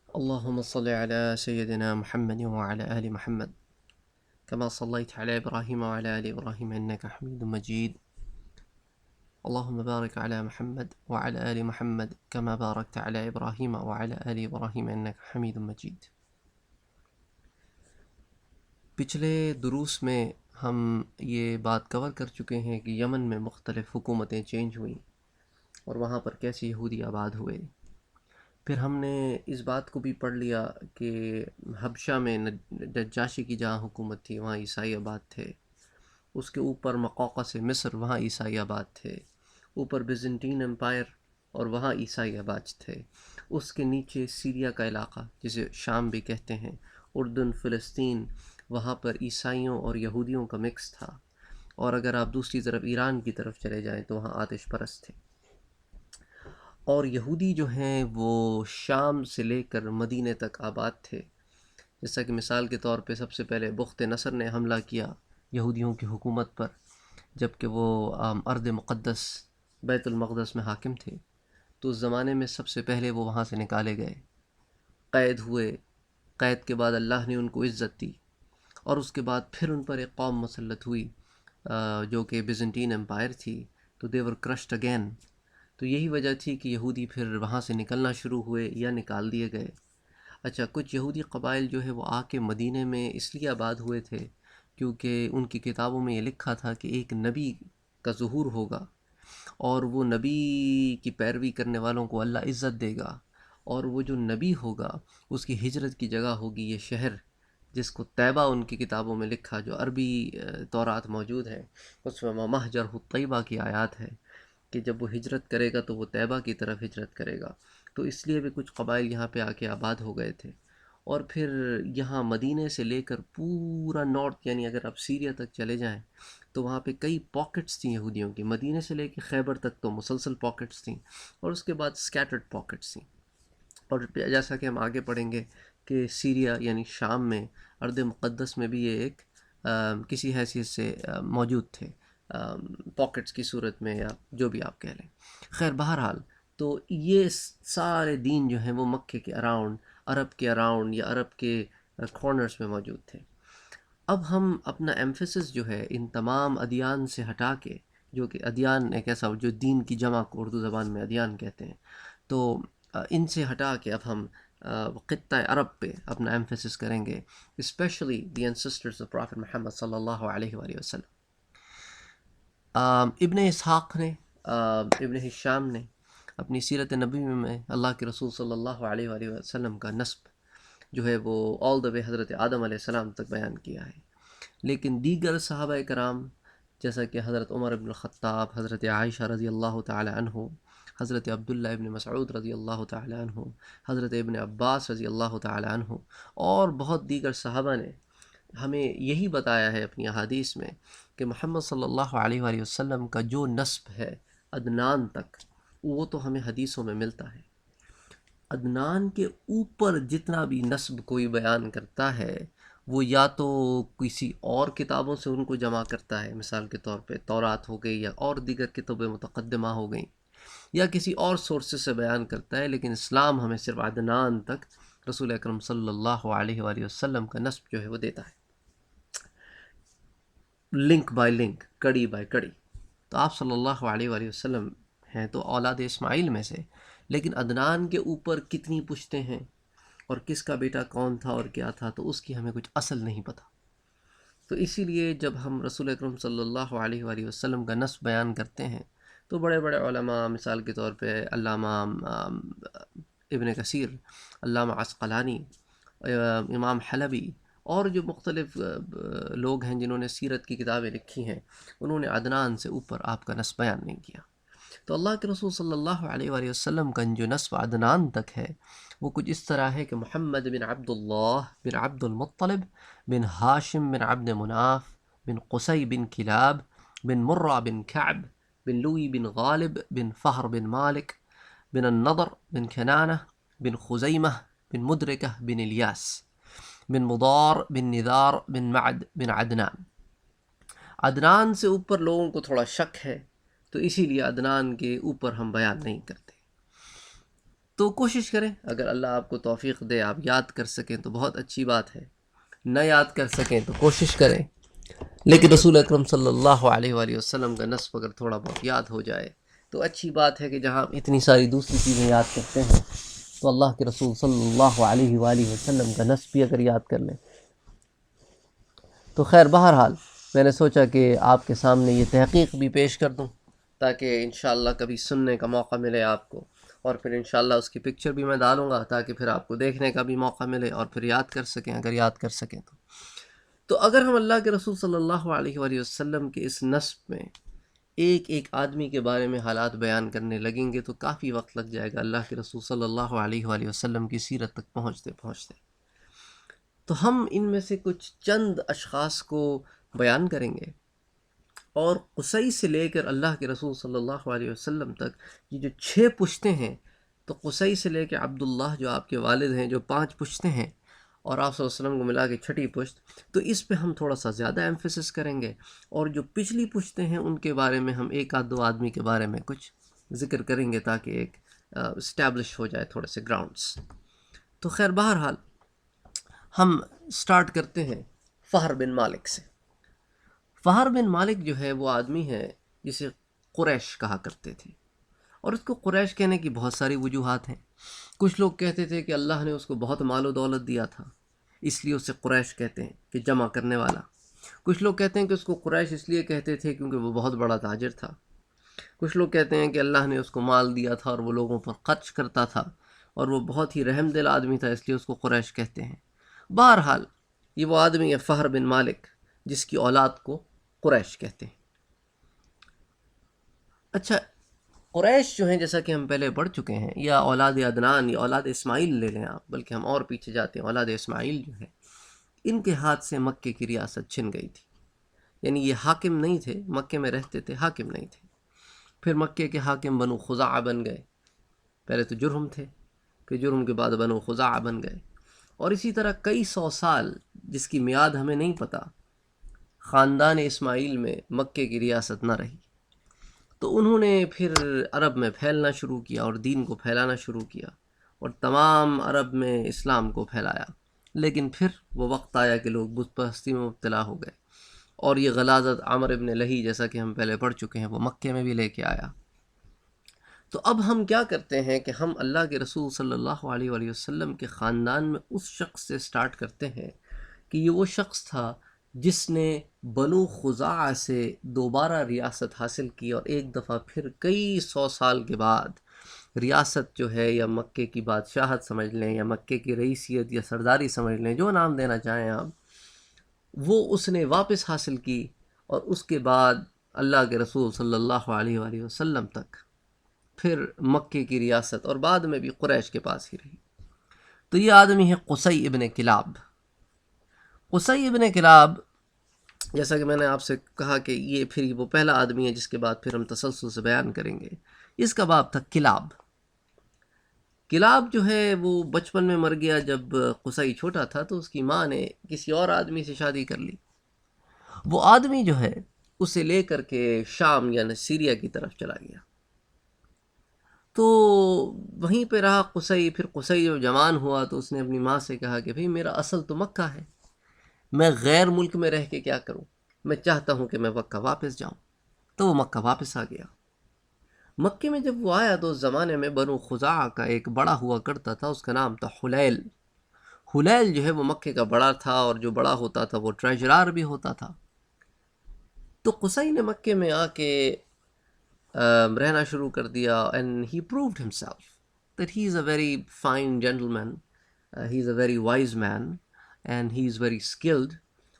اللهم صل على سيدنا محمد وعلى آل محمد كما صليت على إبراهيم وعلى آل إبراهيم إنك حميد مجيد. اللهم بارك على محمد وعلى آل محمد كما باركت على إبراهيم وعلى آل إبراهيم إنك حميد مجيد. پچھلے دروس میں ہم یہ بات کور کر چکے ہیں کہ یمن میں مختلف حکومتیں چینج ہوئیں اور وہاں پر کیسے یہودی آباد ہوئے. پھر ہم نے اس بات کو بھی پڑھ لیا کہ حبشہ میں نجاشی کی جہاں حکومت تھی وہاں عیسائی آباد تھے. اس کے اوپر مقوقس مصر وہاں عیسائی آباد تھے. اوپر بیزنٹین امپائر اور وہاں عیسائی آباد تھے. اس کے نیچے سیریا کا علاقہ جسے شام بھی کہتے ہیں، اردن، فلسطین، وہاں پر عیسائیوں اور یہودیوں کا مکس تھا. اور اگر آپ دوسری طرف ایران کی طرف چلے جائیں تو وہاں آتش پرست تھے. اور یہودی جو ہیں وہ شام سے لے کر مدینے تک آباد تھے. جیسا کہ مثال کے طور پہ سب سے پہلے بخت نصر نے حملہ کیا یہودیوں کی حکومت پر، جب کہ وہ ارض مقدس بیت المقدس میں حاکم تھے. تو اس زمانے میں سب سے پہلے وہ وہاں سے نکالے گئے، قید ہوئے. قید کے بعد اللہ نے ان کو عزت دی اور اس کے بعد پھر ان پر ایک قوم مسلط ہوئی جو کہ بیزنٹین امپائر تھی. تو they were crushed again. تو یہی وجہ تھی کہ یہودی پھر وہاں سے نکلنا شروع ہوئے یا نکال دیے گئے. اچھا، کچھ یہودی قبائل جو ہے وہ آ کے مدینے میں اس لیے آباد ہوئے تھے کیونکہ ان کی کتابوں میں یہ لکھا تھا کہ ایک نبی کا ظہور ہوگا اور وہ نبی کی پیروی کرنے والوں کو اللہ عزت دے گا، اور وہ جو نبی ہوگا اس کی ہجرت کی جگہ ہوگی یہ شہر جس کو طیبہ ان کی کتابوں میں لکھا، جو عربی تورات موجود ہے اس میں مہجرہ الطیبہ کی آیات ہے کہ جب وہ ہجرت کرے گا تو وہ طیبہ کی طرف ہجرت کرے گا. تو اس لیے بھی کچھ قبائل یہاں پہ آ کے آباد ہو گئے تھے. اور پھر یہاں مدینے سے لے کر پورا نارتھ، یعنی اگر آپ سیریا تک چلے جائیں تو وہاں پہ کئی پاکٹس تھیں یہودیوں کی. مدینے سے لے کے خیبر تک تو مسلسل پاکٹس تھیں اور اس کے بعد سکیٹرڈ پاکٹس تھیں. اور جیسا کہ ہم آگے پڑھیں گے کہ سیریا یعنی شام میں ارض مقدس میں بھی یہ ایک کسی حیثیت سے موجود تھے، پاکٹس کی صورت میں یا جو بھی آپ کہہ لیں. خیر بہرحال تو یہ سارے دین جو ہیں وہ مکے کے اراؤنڈ، عرب کے اراؤنڈ یا عرب کے کارنرز میں موجود تھے. اب ہم اپنا ایمفیسس جو ہے ان تمام ادیان سے ہٹا کے، جو کہ ادیان ایک ایسا جو دین کی جمع کو اردو زبان میں ادیان کہتے ہیں، تو ان سے ہٹا کے اب ہم خطہ عرب پہ اپنا ایمفیسس کریں گے، specially the ancestors of prophet Muhammad صلی اللہ علیہ وآلہ وسلم. ابن اسحاق نے، ابن ہشام نے اپنی سیرت نبوی میں اللہ کے رسول صلی اللہ علیہ وآلہ وسلم کا نسب جو ہے وہ آل دا وے حضرت آدم علیہ السلام تک بیان کیا ہے. لیکن دیگر صحابہ کرام جیسا کہ حضرت عمر بن الخطاب، حضرت عائشہ رضی اللہ تعالی عنہ، حضرت عبداللہ ابن مسعود رضی اللہ تعالی عنہ، حضرت ابن عباس رضی اللہ تعالی عنہ اور بہت دیگر صحابہ نے ہمیں یہی بتایا ہے اپنی احادیث میں کہ محمد صلی اللہ علیہ وآلہ وسلم کا جو نسب ہے عدنان تک، وہ تو ہمیں حدیثوں میں ملتا ہے. عدنان کے اوپر جتنا بھی نسب کوئی بیان کرتا ہے وہ یا تو کسی اور کتابوں سے ان کو جمع کرتا ہے، مثال کے طور پہ تورات ہو گئی یا اور دیگر کتب متقدمہ ہو گئیں، یا کسی اور سورسز سے بیان کرتا ہے. لیکن اسلام ہمیں صرف عدنان تک رسول اکرم صلی اللہ علیہ وآلہ وسلم کا نسب جو ہے وہ دیتا ہے، لنک بائی لنک، کڑی بائی کڑی. تو آپ صلی اللہ علیہ وآلہ وسلم ہیں تو اولاد اسماعیل میں سے، لیکن عدنان کے اوپر کتنی پشتیں ہیں اور کس کا بیٹا کون تھا اور کیا تھا تو اس کی ہمیں کچھ اصل نہیں پتہ. تو اسی لیے جب ہم رسول اکرم صلی اللہ علیہ وآلہ وسلم کا نسب بیان کرتے ہیں تو بڑے بڑے علماء، مثال کے طور پہ علامہ ابن کثیر، علامہ عسقلانی، امام حلبی اور جو مختلف لوگ ہیں جنہوں نے سیرت کی کتابیں لکھی ہیں، انہوں نے عدنان سے اوپر آپ کا نسب بیان نہیں کیا. تو اللہ کے رسول صلی اللہ علیہ وآلہ وسلم کا جو نسب عدنان تک ہے وہ کچھ اس طرح ہے کہ محمد بن عبداللہ بن عبد المطلب بن ہاشم بن عبد مناف بن قصی بن کلاب بن مرہ بن کعب بن لوی بن غالب بن فہر بن مالک بن النضر بن کنانہ بن خزیمہ بن مدرکہ بن الیاس بن مضار بن نذار بن معد بن عدنان. عدنان سے اوپر لوگوں کو تھوڑا شک ہے تو اسی لیے عدنان کے اوپر ہم بیان نہیں کرتے. تو کوشش کریں، اگر اللہ آپ کو توفیق دے آپ یاد کر سکیں تو بہت اچھی بات ہے، نہ یاد کر سکیں تو کوشش کریں، لیکن رسول اکرم صلی اللہ علیہ وآلہ وسلم کا نصب اگر تھوڑا بہت یاد ہو جائے تو اچھی بات ہے کہ جہاں ہم اتنی ساری دوسری چیزیں یاد کرتے ہیں تو اللہ کے رسول صلی اللہ علیہ وآلہ وسلم کا نصب بھی اگر یاد کر لیں تو خیر. بہرحال میں نے سوچا کہ آپ کے سامنے یہ تحقیق بھی پیش کر دوں تاکہ انشاءاللہ کبھی سننے کا موقع ملے آپ کو، اور پھر انشاءاللہ اس کی پکچر بھی میں ڈالوں گا تاکہ پھر آپ کو دیکھنے کا بھی موقع ملے اور پھر یاد کر سکیں اگر یاد کر سکیں تو اگر ہم اللہ کے رسول صلی اللہ علیہ وآلہ وسلم کے اس نسب میں ایک ایک آدمی کے بارے میں حالات بیان کرنے لگیں گے تو کافی وقت لگ جائے گا اللہ کے رسول صلی اللہ علیہ وآلہ وسلم کی سیرت تک پہنچتے. تو ہم ان میں سے کچھ چند اشخاص کو بیان کریں گے، اور قصی سے لے کر اللہ کے رسول صلی اللہ علیہ وسلم تک یہ جو 6 پشتیں ہیں، تو قصی سے لے کے عبداللہ جو آپ کے والد ہیں جو 5 پشتیں ہیں، اور آپ صلی اللہ علیہ وسلم کو ملا کے 6ٹھی پشت، تو اس پہ ہم تھوڑا سا زیادہ ایمفیسس کریں گے، اور جو پچھلی پشتیں ہیں ان کے بارے میں ہم ایک آدھ دو آدمی کے بارے میں کچھ ذکر کریں گے تاکہ ایک اسٹیبلش ہو جائے تھوڑے سے گراؤنڈس. تو خیر بہرحال ہم سٹارٹ کرتے ہیں فہر بن مالک سے. فہر بن مالک جو ہے وہ آدمی ہے جسے قریش کہا کرتے تھے، اور اس کو قریش کہنے کی بہت ساری وجوہات ہیں. کچھ لوگ کہتے تھے کہ اللہ نے اس کو بہت مال و دولت دیا تھا اس لیے اسے قریش کہتے ہیں کہ جمع کرنے والا. کچھ لوگ کہتے ہیں کہ اس کو قریش اس لیے کہتے تھے کیونکہ وہ بہت بڑا تاجر تھا. کچھ لوگ کہتے ہیں کہ اللہ نے اس کو مال دیا تھا اور وہ لوگوں پر خرچ کرتا تھا اور وہ بہت ہی رحم دل آدمی تھا اس لیے اس کو قریش کہتے ہیں. بہرحال یہ وہ آدمی ہے فہر بن مالک جس کی اولاد کو قریش کہتے ہیں. اچھا، قریش جو ہیں جیسا کہ ہم پہلے پڑھ چکے ہیں، یا اولاد عدنان یا اولاد اسماعیل لے لیں آپ، بلکہ ہم اور پیچھے جاتے ہیں، اولاد اسماعیل جو ہے ان کے ہاتھ سے مکے کی ریاست چھن گئی تھی. یعنی یہ حاکم نہیں تھے، مکے میں رہتے تھے، حاکم نہیں تھے. پھر مکے کے حاکم بنو خزاعہ بن گئے. پہلے تو جرہم تھے، پھر جرہم کے بعد بنو خزاعہ بن گئے، اور اسی طرح کئی 100 سال جس کی میعاد ہمیں نہیں پتہ خاندان اسماعیل میں مکے کی ریاست نہ رہی. تو انہوں نے پھر عرب میں پھیلنا شروع کیا اور دین کو پھیلانا شروع کیا اور تمام عرب میں اسلام کو پھیلایا. لیکن پھر وہ وقت آیا کہ لوگ بت پرستی میں مبتلا ہو گئے، اور یہ غلاظت عامر ابن لہی جیسا کہ ہم پہلے پڑھ چکے ہیں وہ مکے میں بھی لے کے آیا. تو اب ہم کیا کرتے ہیں کہ ہم اللہ کے رسول صلی اللہ علیہ وآلہ وسلم کے خاندان میں اس شخص سے سٹارٹ کرتے ہیں کہ یہ وہ شخص تھا جس نے بنو خزاعہ سے دوبارہ ریاست حاصل کی، اور ایک دفعہ پھر کئی 100 سال کے بعد ریاست جو ہے، یا مکے کی بادشاہت سمجھ لیں یا مکے کی رئیسیت یا سرداری سمجھ لیں، جو نام دینا چاہیں آپ، وہ اس نے واپس حاصل کی. اور اس کے بعد اللہ کے رسول صلی اللہ علیہ وآلہ وسلم تک پھر مکے کی ریاست اور بعد میں بھی قریش کے پاس ہی رہی. تو یہ آدمی ہے قصی ابن کلاب. قصی ابن کلاب، جیسا کہ میں نے آپ سے کہا کہ یہ پھر وہ پہلا آدمی ہے جس کے بعد پھر ہم تسلسل سے بیان کریں گے. اس کا باپ تھا کلاب. کلاب جو ہے وہ بچپن میں مر گیا. جب قصی چھوٹا تھا تو اس کی ماں نے کسی اور آدمی سے شادی کر لی. وہ آدمی جو ہے اسے لے کر کے شام یعنی سیریا کی طرف چلا گیا. تو وہیں پہ رہا قصی. پھر قصی جو جوان ہوا تو اس نے اپنی ماں سے کہا کہ بھئی میرا اصل تو مکہ ہے، میں غیر ملک میں رہ کے کیا کروں، میں چاہتا ہوں کہ میں مکہ واپس جاؤں. تو وہ مکہ واپس آ گیا. مکے میں جب وہ آیا تو اس زمانے میں بنو خزاعہ کا ایک بڑا ہوا کرتا تھا، اس کا نام تھا حلیل. حلیل جو ہے وہ مکے کا بڑا تھا، اور جو بڑا ہوتا تھا وہ ٹریجرار بھی ہوتا تھا. تو قصی نے مکے میں آ کے رہنا شروع کر دیا. and he proved himself that he is a very fine gentleman, he is a very wise man and he is very skilled.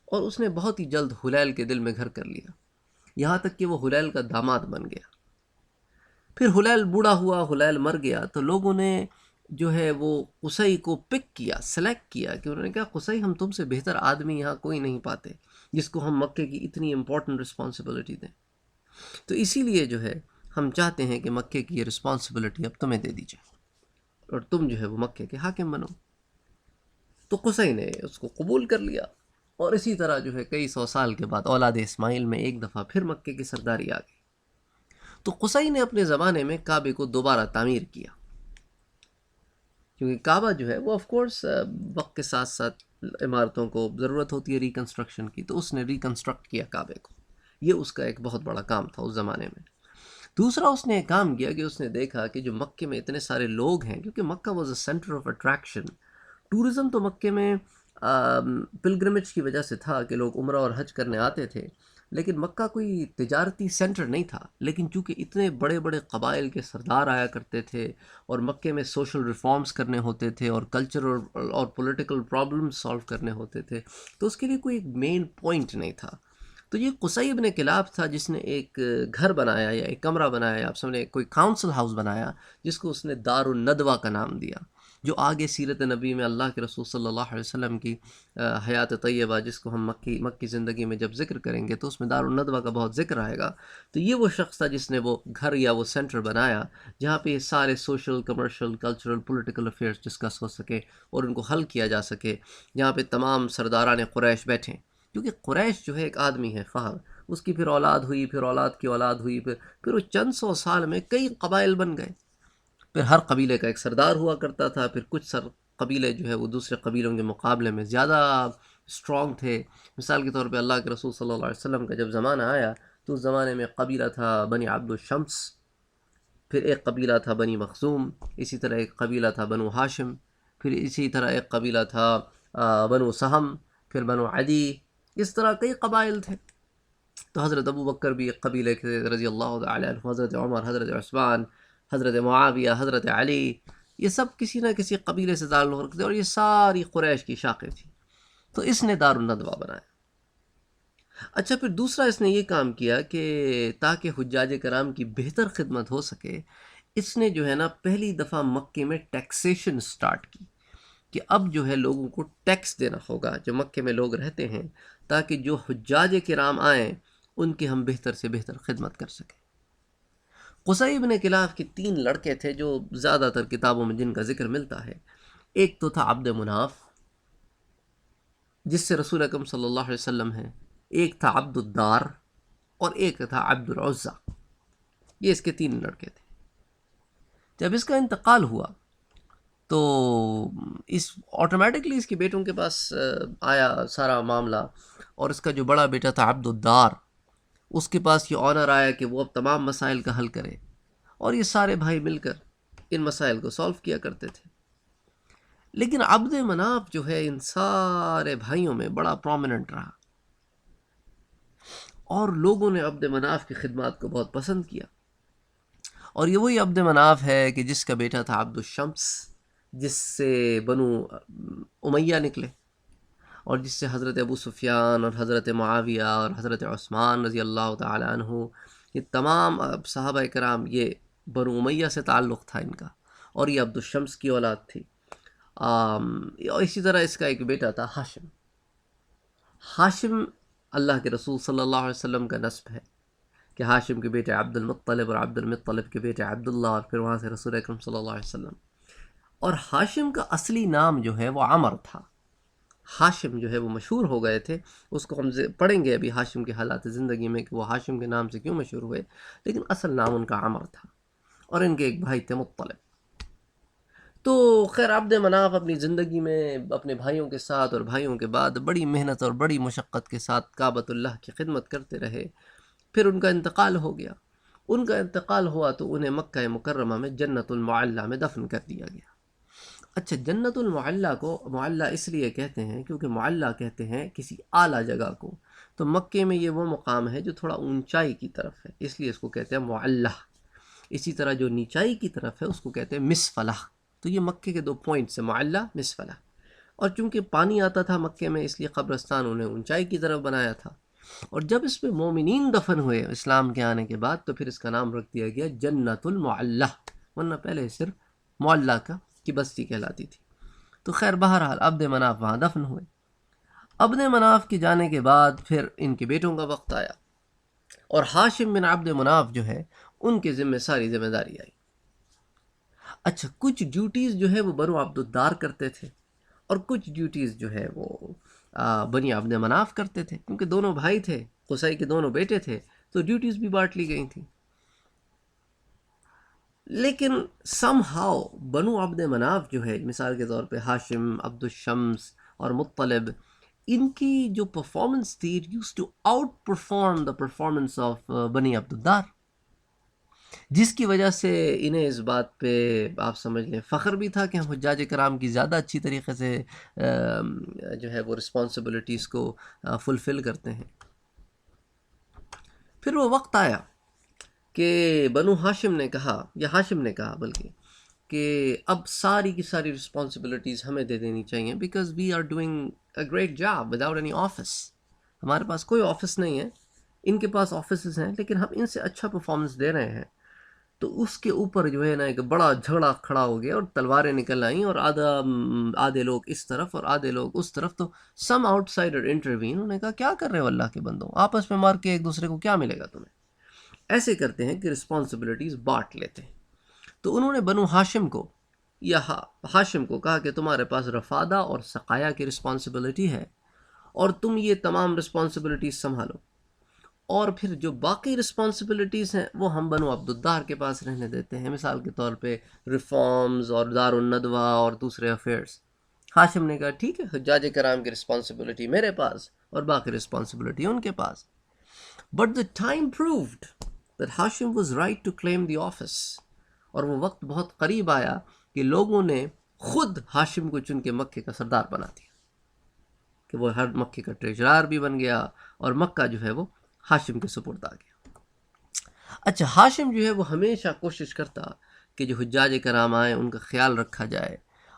اور اس نے بہت ہی جلد حلیل کے دل میں گھر کر لیا، یہاں تک کہ وہ حلیل کا داماد بن گیا. پھر حلیل بوڑھا ہوا، حلیل مر گیا، تو لوگوں نے جو ہے وہ قصی کو پک کیا، سلیکٹ کیا، کہ انہوں نے کہا قصی ہم تم سے بہتر آدمی یہاں کوئی نہیں پاتے جس کو ہم مکے کی اتنی امپورٹنٹ رسپانسبلٹی دیں. تو اسی لیے جو ہے ہم چاہتے ہیں کہ مکے کی یہ رسپانسبلٹی اب تمہیں دے دی جائے اور تم جو ہے وہ مکے کے حاکم بنو. تو قصی نے اس کو قبول کر لیا، اور اسی طرح جو ہے کئی 100 سال کے بعد اولاد اسماعیل میں ایک دفعہ پھر مکے کی سرداری آ گئی. تو قصی نے اپنے زمانے میں کعبے کو دوبارہ تعمیر کیا. کیونکہ کعبہ جو ہے وہ آف کورس وقت کے ساتھ ساتھ عمارتوں کو ضرورت ہوتی ہے ریکنسٹرکشن کی، تو اس نے ریکنسٹرکٹ کیا کعبے کو، یہ اس کا ایک بہت بڑا کام تھا اس زمانے میں۔ دوسرا اس نے ایک کام کیا کہ اس نے دیکھا کہ جو مکے میں اتنے سارے لوگ ہیں، کیونکہ Mecca was a centre of attraction, tourism تو مکے میں پلگرمیج کی وجہ سے تھا کہ لوگ عمرہ اور حج کرنے آتے تھے، لیکن مکہ کوئی تجارتی سینٹر نہیں تھا۔ لیکن چونکہ اتنے بڑے بڑے قبائل کے سردار آیا کرتے تھے اور مکے میں سوشل ریفارمز کرنے ہوتے تھے اور کلچرل اور پولیٹیکل پرابلمز سالو کرنے ہوتے تھے، تو اس کے لیے کوئی مین پوائنٹ نہیں تھا۔ تو یہ قصی بن کلاب تھا جس نے ایک گھر بنایا یا ایک کمرہ بنایا، آپ سمجھیں کوئی کاؤنسل ہاؤس بنایا، جس کو اس نے دار الندوہ کا نام دیا، جو آگے سیرت نبی میں اللہ کے رسول صلی اللہ علیہ وسلم کی حیات طیبہ، جس کو ہم مکی زندگی میں جب ذکر کریں گے تو اس میں دار الندوہ کا بہت ذکر آئے گا۔ تو یہ وہ شخص تھا جس نے وہ گھر یا وہ سینٹر بنایا جہاں پہ یہ سارے social, commercial, cultural, political affairs discuss ہو سکے اور ان کو حل کیا جا سکے، جہاں پہ تمام سرداران قریش بیٹھیں، کیونکہ قریش جو ہے ایک آدمی ہے فہد، اس کی پھر اولاد ہوئی، پھر اولاد کی اولاد ہوئی، پھر وہ چند سو سال میں کئی قبائل بن گئے، پھر ہر قبیلے کا ایک سردار ہوا کرتا تھا، پھر کچھ قبیلے جو ہے وہ دوسرے قبیلوں کے مقابلے میں زیادہ اسٹرانگ تھے۔ مثال کے طور پہ اللہ کے رسول صلی اللہ علیہ وسلم کا جب زمانہ آیا تو اس زمانے میں قبیلہ تھا بنی عبد الشمس، پھر ایک قبیلہ تھا بنی مخزوم، اسی طرح ایک قبیلہ تھا بنو ہاشم، پھر اسی طرح ایک قبیلہ تھا بنو سہم، پھر بنو عدی، اس طرح کئی قبائل تھے۔ تو حضرت ابو بکر بھی ایک قبیلے کے رضی اللہ تعالی عنہ، حضرت عمر، حضرت عثمان، حضرت معاویہ، حضرت علی، یہ سب کسی نہ کسی قبیلے سے تعلق رکھتے اور یہ ساری قریش کی شاخیں تھیں۔ تو اس نے دار الندوہ بنایا۔ اچھا، پھر دوسرا اس نے یہ کام کیا کہ تاکہ حجاج کرام کی بہتر خدمت ہو سکے، اس نے جو ہے نا پہلی دفعہ مکے میں ٹیکسیشن سٹارٹ کی، کہ اب جو ہے لوگوں کو ٹیکس دینا ہوگا جو مکے میں لوگ رہتے ہیں، تاکہ جو حجاج کرام آئیں ان کی ہم بہتر سے بہتر خدمت کر سکیں۔ قصی بن کلاب کے 3 لڑکے تھے جو زیادہ تر کتابوں میں جن کا ذکر ملتا ہے۔ ایک تو تھا عبد مناف، جس سے رسول اکرم صلی اللہ علیہ وسلم ہے، ایک تھا عبد الدار، اور ایک تھا عبد العزہ۔ یہ اس کے 3 لڑکے تھے۔ جب اس کا انتقال ہوا تو اس آٹومیٹکلی اس کے بیٹوں کے پاس آیا سارا معاملہ، اور اس کا جو بڑا بیٹا تھا عبد الدار، اس کے پاس یہ آنر آیا کہ وہ اب تمام مسائل کا حل کرے، اور یہ سارے بھائی مل کر ان مسائل کو سالو کیا کرتے تھے۔ لیکن عبد مناف جو ہے ان سارے بھائیوں میں بڑا پرومیننٹ رہا، اور لوگوں نے عبد مناف کی خدمات کو بہت پسند کیا، اور یہ وہی عبد مناف ہے کہ جس کا بیٹا تھا عبد الشمس، جس سے بنو امیہ نکلے، اور جس سے حضرت ابو سفیان اور حضرت معاویہ اور حضرت عثمان رضی اللہ تعالی عنہ، یہ تمام صحابہ کرام، یہ بنو امیہ سے تعلق تھا ان کا، اور یہ عبد الشمس کی اولاد تھی۔ اور اسی طرح اس کا ایک بیٹا تھا ہاشم۔ ہاشم اللہ کے رسول صلی اللہ علیہ وسلم کا نسب ہے، کہ ہاشم کے بیٹے عبد المطلب، اور عبد المطلب کے بیٹے عبداللہ، اور پھر وہاں سے رسول اکرم صلی اللہ علیہ وسلم۔ اور ہاشم کا اصلی نام جو ہے وہ عمر تھا۔ ہاشم جو ہے وہ مشہور ہو گئے تھے، اس کو ہم پڑھیں گے ابھی ہاشم کے حالات زندگی میں کہ وہ ہاشم کے نام سے کیوں مشہور ہوئے، لیکن اصل نام ان کا عمر تھا، اور ان کے ایک بھائی تھے مطلب۔ تو خیر عبد مناف اپنی زندگی میں اپنے بھائیوں کے ساتھ اور بھائیوں کے بعد بڑی محنت اور بڑی مشقت کے ساتھ کعبۃ اللہ کی خدمت کرتے رہے۔ پھر ان کا انتقال ہو گیا۔ ان کا انتقال ہوا تو انہیں مکہ مکرمہ میں جنت المعلیٰ میں دفن کر دیا گیا۔ اچھا، جنت المعلیٰ کو معلیٰ اس لیے کہتے ہیں کیونکہ معلیٰ کہتے ہیں کسی اعلیٰ جگہ کو، تو مکے میں یہ وہ مقام ہے جو تھوڑا اونچائی کی طرف ہے، اس لیے اس کو کہتے ہیں معلیٰ۔ اسی طرح جو نیچائی کی طرف ہے اس کو کہتے ہیں مسفلہ۔ تو یہ مکے کے 2 پوائنٹس ہیں، معلیٰ، مسفلہ۔ اور چونکہ پانی آتا تھا مکے میں، اس لیے قبرستان انہیں اونچائی کی طرف بنایا تھا، اور جب اس میں مومنین دفن ہوئے اسلام کے آنے کے بعد تو پھر اس کا نام رکھ دیا گیا جنت المعلیٰ، ورنہ پہلے صرف معلیٰ کی بستی کہلاتی تھی۔ تو خیر بہرحال عبد مناف وہاں دفن ہوئے۔ عبد مناف کے جانے کے بعد پھر ان کے بیٹوں کا وقت آیا، اور ہاشم بن عبد مناف جو ہے ان کے ذمہ ساری ذمہ داری آئی۔ اچھا، کچھ ڈیوٹیز جو ہے وہ بنو عبد الدار کرتے تھے، اور کچھ ڈیوٹیز جو ہے وہ بنی عبد مناف کرتے تھے، کیونکہ دونوں بھائی تھے، قصی کے دونوں بیٹے تھے، تو ڈیوٹیز بھی بانٹ لی گئی تھیں۔ لیکن سم ہاؤ بنو عبد مناف جو ہے، مثال کے طور پہ ہاشم، عبد الشمس اور مطلب، ان کی جو پرفارمنس تھی used to out perform the performance of بنی عبد الدار، جس کی وجہ سے انہیں اس بات پہ آپ سمجھ لیں فخر بھی تھا کہ ہم حجاج کرام کی زیادہ اچھی طریقے سے جو ہے وہ رسپانسبلٹیز کو فلفل کرتے ہیں۔ پھر وہ وقت آیا کہ بنو ہاشم نے کہا، یا ہاشم نے کہا بلکہ، کہ اب ساری کی ساری رسپانسبلٹیز ہمیں دے دینی چاہیے، because we are doing a great job without any office, ہمارے پاس کوئی آفس نہیں ہے، ان کے پاس آفسز ہیں لیکن ہم ان سے اچھا پرفارمنس دے رہے ہیں۔ تو اس کے اوپر جو ہے نا ایک بڑا جھگڑا کھڑا ہو گیا اور تلواریں نکل آئیں، اور آدھے لوگ اس طرف اور آدھے لوگ اس طرف۔ تو سم آؤٹ سائڈر انٹروین، انہوں نے کہا کیا کر رہے ہو اللہ کے بندوں، آپس میں مار کے ایک دوسرے کو کیا ملے گا تمہیں؟ ایسے کرتے ہیں کہ رسپانسبلٹیز بانٹ لیتے ہیں۔ تو انہوں نے بنو ہاشم کو یا ہاشم کو کہا کہ تمہارے پاس رفادہ اور سقایا کی رسپانسبلٹی ہے، اور تم یہ تمام رسپانسبلٹیز سنبھالو، اور پھر جو باقی رسپانسبلٹیز ہیں وہ ہم بنو عبد الدار کے پاس رہنے دیتے ہیں، مثال کے طور پہ ریفارمز اور دار الندوہ اور دوسرے افیئرس۔ ہاشم نے کہا ٹھیک ہے، حجاج کرام کی رسپانسبلٹی میرے پاس اور باقی رسپانسبلٹی ان کے پاس۔ But the time proved that Hashim was right to claim the office، اور وہ وقت بہت قریب آیا کہ لوگوں نے خود ہاشم کو چن کے مکے کا سردار بنا دیا، کہ وہ ہر مکے کا ٹریجرار بھی بن گیا، اور مکہ جو ہے وہ ہاشم کے سپرد آ گیا۔ اچھا، ہاشم جو ہے وہ ہمیشہ کوشش کرتا کہ جو حجاج کرام آئیں ان کا خیال رکھا جائے،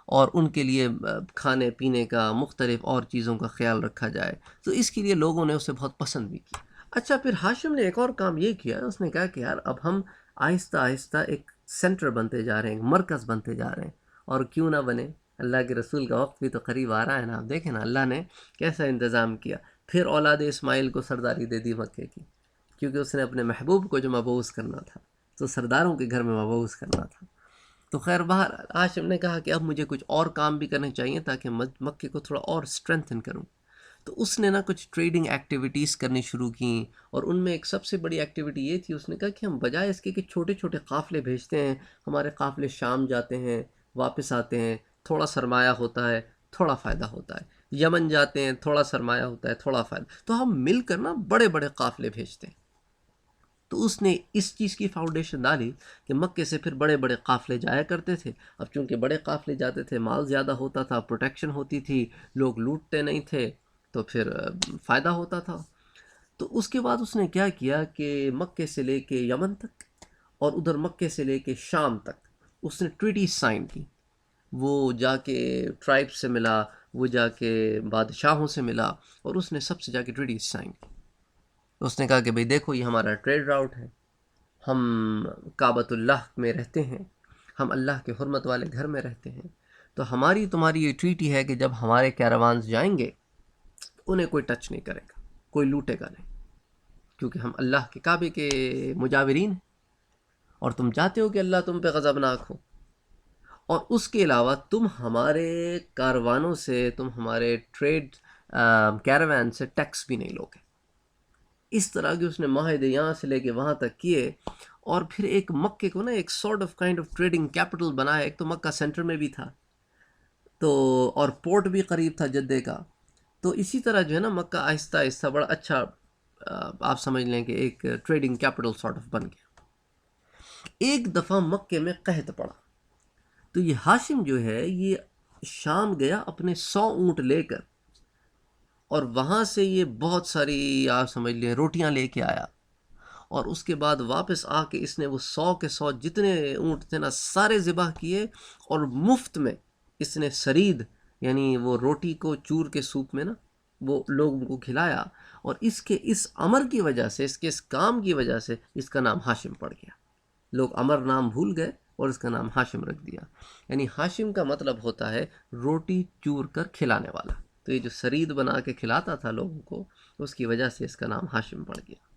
اور ان کے لیے کھانے پینے کا، مختلف اور چیزوں کا خیال رکھا جائے، تو اس کے لیے لوگوں نے اسے بہت پسند بھی کیا۔ اچھا، پھر ہاشم نے ایک اور کام یہ کیا، اس نے کہا کہ یار اب ہم آہستہ آہستہ ایک سینٹر بنتے جا رہے ہیں، ایک مرکز بنتے جا رہے ہیں، اور کیوں نہ بنے، اللہ کے رسول کا وقت بھی تو قریب آ رہا ہے نا، آپ دیکھیں نا اللہ نے کیسا انتظام کیا۔ پھر اولاد اسماعیل کو سرداری دے دی مکے کی، کیونکہ اس نے اپنے محبوب کو جو مبعوث کرنا تھا تو سرداروں کے گھر میں مبعوث کرنا تھا۔ تو خیر بہر ہاشم نے کہا کہ اب مجھے کچھ اور کام بھی کرنے چاہیے تاکہ مکے کو تھوڑا اور اسٹرینتھن کروں۔ تو اس نے نا کچھ ٹریڈنگ ایکٹیویٹیز کرنی شروع کیں، اور ان میں ایک سب سے بڑی ایکٹیویٹی یہ تھی، اس نے کہا کہ ہم بجائے اس کے کہ چھوٹے چھوٹے قافلے بھیجتے ہیں، ہمارے قافلے شام جاتے ہیں، واپس آتے ہیں، تھوڑا سرمایہ ہوتا ہے، تھوڑا فائدہ ہوتا ہے، یمن جاتے ہیں، تھوڑا سرمایہ ہوتا ہے، تھوڑا فائدہ، تو ہم مل کر نا بڑے بڑے قافلے بھیجتے ہیں۔ تو اس نے اس چیز کی فاؤنڈیشن ڈالی کہ مکے سے پھر بڑے بڑے قافلے جایا کرتے تھے۔ اب چونکہ بڑے قافلے جاتے تھے، مال زیادہ ہوتا تھا، پروٹیکشن ہوتی تھی، لوگ لوٹتے نہیں تھے، تو پھر فائدہ ہوتا تھا۔ تو اس کے بعد اس نے کیا کیا کہ مکے سے لے کے یمن تک، اور ادھر مکے سے لے کے شام تک اس نے ٹریٹی سائن کی۔ وہ جا کے ٹرائب سے ملا، وہ جا کے بادشاہوں سے ملا، اور اس نے سب سے جا کے ٹریٹی سائن کی۔ اس نے کہا کہ بھئی دیکھو یہ ہمارا ٹریڈ راؤٹ ہے، ہم کعبۃ اللہ میں رہتے ہیں، ہم اللہ کے حرمت والے گھر میں رہتے ہیں، تو ہماری تمہاری یہ ٹریٹی ہے کہ جب ہمارے کیراوانز جائیں گے انہیں کوئی ٹچ نہیں کرے گا، کوئی لوٹے گا نہیں، کیونکہ ہم اللہ کے کعبے کے مجاورین ہیں، اور تم چاہتے ہو کہ اللہ تم پہ غضبناک ہو، اور اس کے علاوہ تم ہمارے کاروانوں سے، تم ہمارے ٹریڈ کیراوان سے ٹیکس بھی نہیں لوگے۔ اس طرح کے اس نے معاہدے یہاں سے لے کے وہاں تک کیے، اور پھر ایک مکے کو نا ایک sort of kind of trading capital بنایا۔ ایک تو مکہ سینٹر میں بھی تھا، تو اور پورٹ بھی قریب تھا جدے کا، تو اسی طرح جو ہے نا مکہ آہستہ آہستہ بڑا اچھا آپ سمجھ لیں کہ ایک ٹریڈنگ کیپٹل سارٹ آف بن گیا۔ ایک دفعہ مکے میں قحط پڑا، تو یہ ہاشم جو ہے یہ شام گیا اپنے 100 اونٹ لے کر، اور وہاں سے یہ بہت ساری آپ سمجھ لیں روٹیاں لے کے آیا، اور اس کے بعد واپس آ کے اس نے وہ 100 کے 100 جتنے اونٹ تھے نا سارے ذبح کیے، اور مفت میں اس نے سرید یعنی وہ روٹی کو چور کے سوپ میں نا وہ لوگوں کو کھلایا، اور اس کے اس عمر کی وجہ سے، اس کے اس کام کی وجہ سے اس کا نام ہاشم پڑ گیا۔ لوگ عمر نام بھول گئے اور اس کا نام ہاشم رکھ دیا۔ یعنی ہاشم کا مطلب ہوتا ہے روٹی چور کر کھلانے والا، تو یہ جو سرید بنا کے کھلاتا تھا لوگوں کو، اس کی وجہ سے اس کا نام ہاشم پڑ گیا۔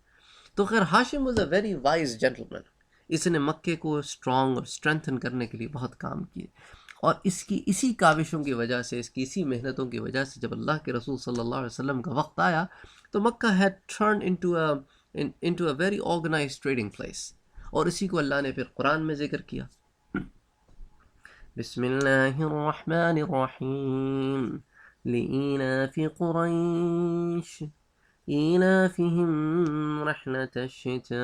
تو خیر Hashim was a very wise gentleman, اس نے مکے کو اسٹرانگ اور اسٹرینتھن کرنے کے لیے بہت کام کیے، اور اس کی اسی کاوشوں کی وجہ سے، اس کی اسی محنتوں کی وجہ سے جب اللہ کے رسول صلی اللہ علیہ وسلم کا وقت آیا تو Mecca had turned into a very organised trading place, اور اسی کو اللہ نے پھر قرآن میں ذکر کیا. بسم اللہ الرحمن الرحیم لإیلاف قریش إيلافهم رحلة الشتاء